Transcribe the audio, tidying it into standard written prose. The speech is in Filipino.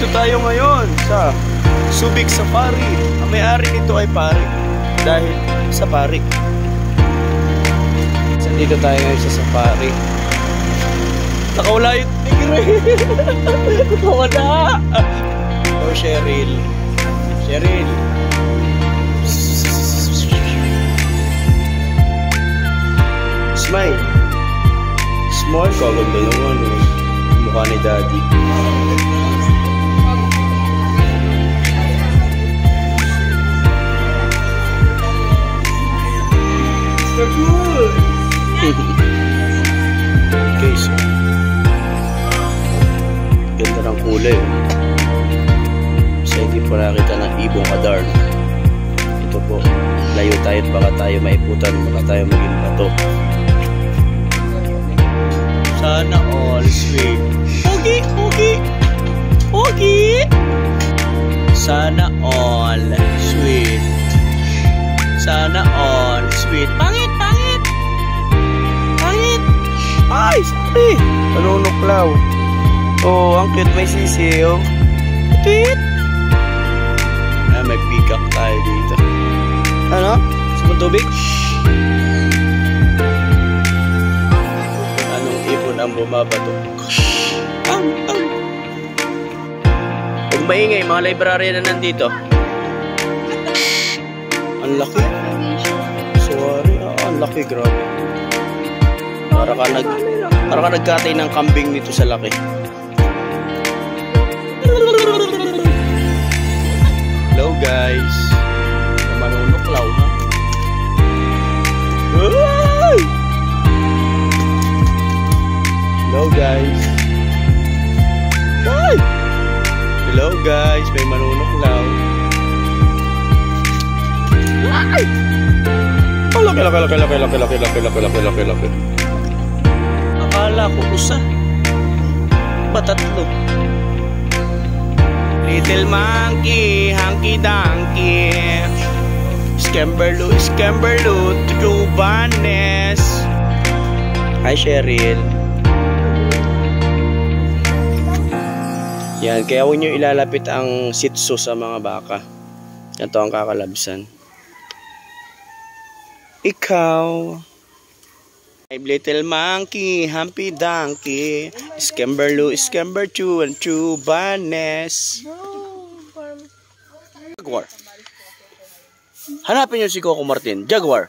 Dito tayo ngayon sa Subic Safari. Ang may-ari nito ay pari dahil safari. Dito tayo ngayon sa safari. Nakawala yung tigre. Nakawala. Oh, Cheryl. Cheryl. Smile. Smile. Kaganda naman. Mukha ni Daddy. Okay, so ganda ng kulay. Kasi hindi po nakita ng ibong adar. Ito po, layo tayo at baka tayo maiputan, baka tayo maging bato. Sana all sweet. Pogi, pogi, pogi. Sana all sweet. Sana all sweet. Pangit, pangit. Pangit. Ay, sorry. Panunuklaw. Oh, ang cute, may sisi, oh. Tweet. Ah, may peacock tayo dito. Ano? Sa tubig? Anong ibon ang bumabato? Huwag maingay, mga librarian na nandito. Ang laki. Sorry, ang laki, grabe. Para ka nagkatay ng kambing nito sa laki. Hello guys. Manunuklaw ha. Hello guys. Hi. Hello guys, may manunuklaw. Ay! Oh, laki. Akala ko usa. Patatlo. Little monkey, hanky donkey. Scamberloo, Trubanes. Hi, Cheryl. Yan, kaya huwag nyo ilalapit ang sitso sa mga baka. Ito ang kakalabsan. Ikaw. Little monkey, Humpy Donkey, Scamberloo, Scamberchoo, and Trubanes. Jaguar. Hanapin nyo si Coco Martin. Jaguar.